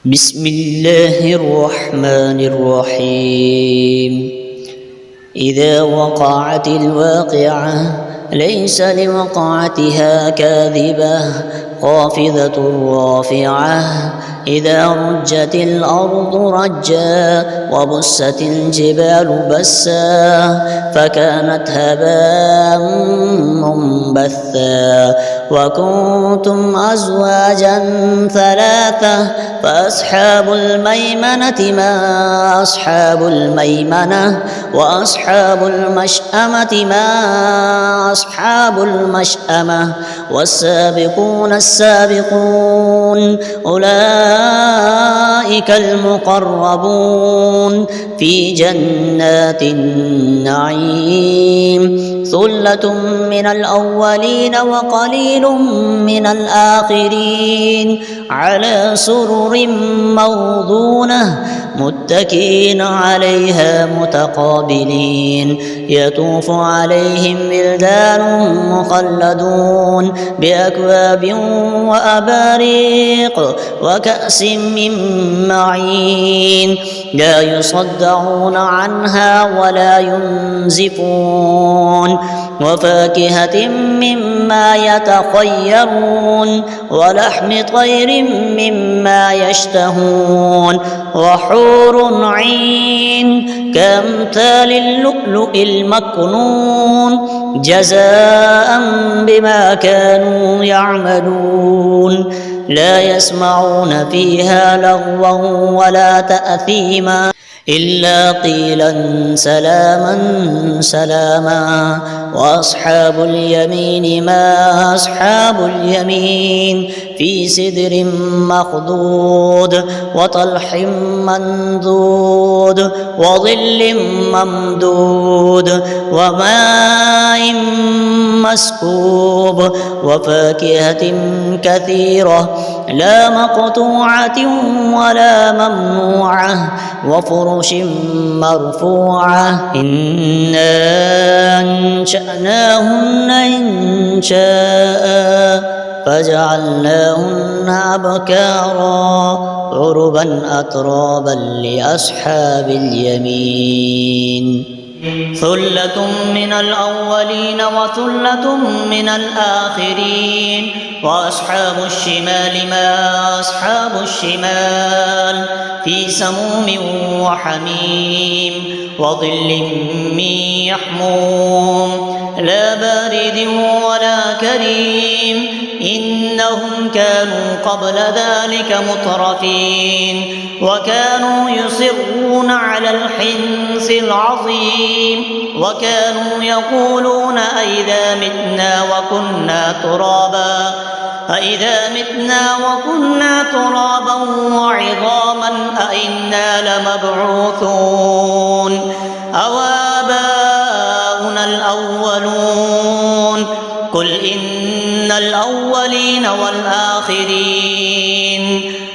بسم الله الرحمن الرحيم. إذا وقعت الواقعة ليس لوقعتها كاذبة خافضة رافعة إذا رجت الأرض رجا وبست الجبال بسا فكانت هباء منبثا وكنتم أزواجا ثلاثة فأصحاب الميمنة ما أصحاب الميمنة وأصحاب المشأمة ما أصحاب المشأمة والسابقون السابقون أولئك المقربون في جنات النعيم ثلة من الأولين وقليل من الآخرين على سرر موضونة متكئين عليها متقابلين يطوف عليهم ولدان مخلدون بأكواب وأباريق وكأس من معين لا يصدعون عنها ولا ينزفون وفاكهة مما يتخيرون ولحم طير مما يشتهون وحور عين كأمثال اللؤلؤ المكنون جزاء بما كانوا يعملون لا يسمعون فيها لغوا ولا تأثيما إلا قيلا سلاما سلاما وأصحاب اليمين ما أصحاب اليمين في سدر مخضود وطلح منضود وظل ممدود وماء مسكوب وفاكهة كثيرة لا مقطوعة ولا ممنوعة وفرش مرفوعة إنا أنشأناهن إنشاء فجعلناهن أبكارا عربا أترابا لأصحاب اليمين ثلة من الأولين وثلة من الآخرين وأصحاب الشمال ما أصحاب الشمال في سموم وحميم وظل من يحموم لا بارد ولا كريم إنهم كانوا قبل ذلك مترفين وكانوا يصرون على الحنث العظيم وكانوا يقولون أئذا متنا وكنا ترابا وعظاما أئنا لمبعوثون أوآباؤنا الأولون قل إن الأولين والآخرين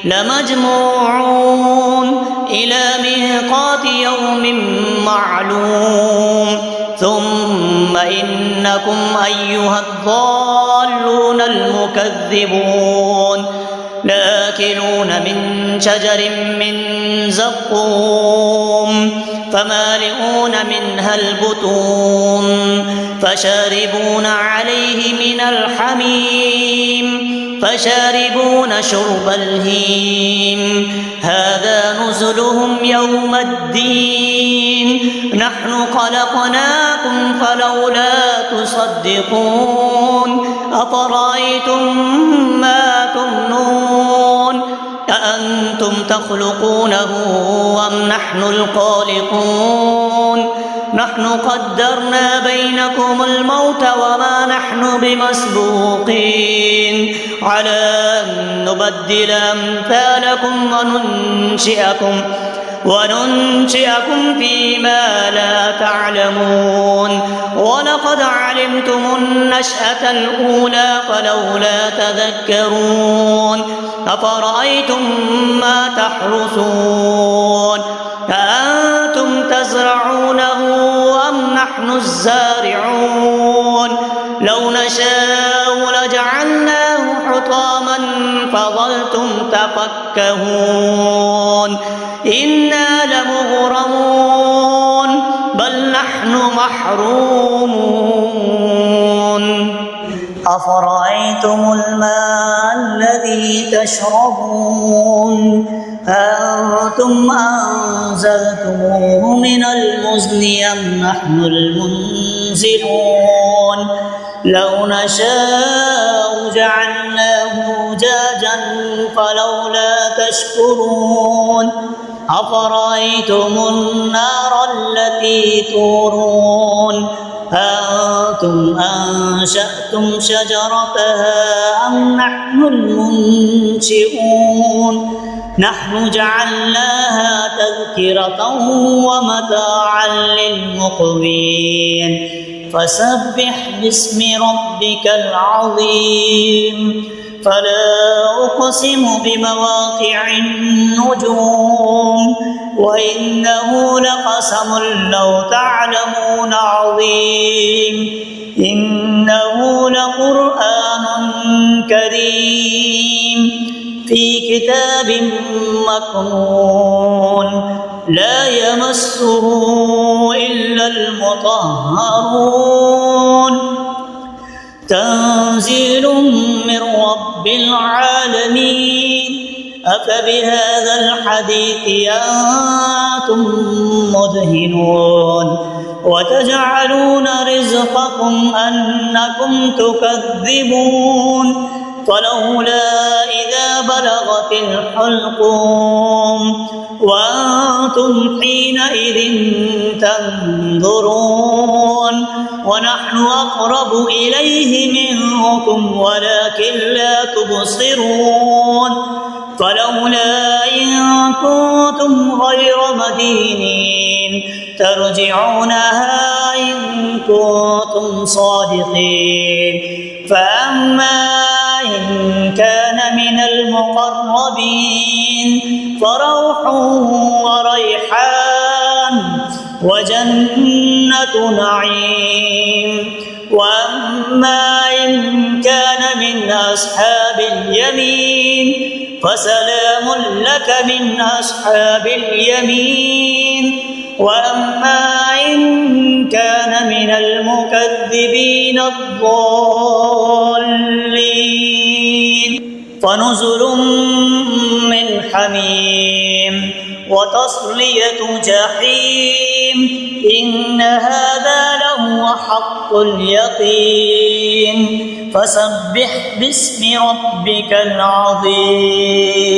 لمجموعون إلى ميقات يوم معلوم ثم إنكم أيها الضالون المكذبون لآكلون من شجر من زقوم فمالئون منها البطون فشاربون عليه من الحميم فشاربون شرب الهيم هذا نزلهم يوم الدين نحن خلقناكم فلولا تصدقون أفرأيتم ما تمنون أأنتم تخلقونه أم نحن الخالقون نحن قدرنا بينكم الموت وما نحن بمسبوقين على أن نبدل أمثالكم وننشئكم فيما لا تعلمون ولقد علمتم النشأة الأولى فلولا تذكرون أفرأيتم ما تحرثون أأنتم تزرعونه أم نحن الزارعون لو نشاء لجعلناه حطاما فظلتم يتفكهون إنا لمغرمون بل نحن محرومون أفرأيتم الماء الذي تشربون أنتم أنزلتموه من المزن أم نحن المنزلون لو نشاء جعلناه أجاجا فلولا تشكرون أفرأيتم النار التي تورون أنتم أنشأتم شجرتها أم نحن المنشئون نحن جعلناها تذكرة ومتاعا للمقوين فسبح باسم ربك العظيم فلا أقسم بمواقع النجوم وإنه لقسم لو تعلمون عظيم إنه لقرآن كريم في كتاب مكنون لا يمسه إلا المطهرون تنزيل من رب العالمين أفبهذا الحديث أنتم مدهنون وتجعلون رزقكم أنكم تكذبون فلولا إذا بلغت الحلقوم وأنتم حينئذ تنظرون ونحن أقرب إليه منكم ولكن لا تبصرون فلولا إن كنتم غير مدينين ترجعونها إن كنتم صادقين فأما إن كان من المقربين فروح وريحان وجنة نعيم وأما إن كان من أصحاب اليمين فسلام لك من أصحاب اليمين وأما إن كان من المكذبين الضالين فنزل من حميم وتصلية جحيم إن هذا لهو حق اليقين فسبح باسم ربك العظيم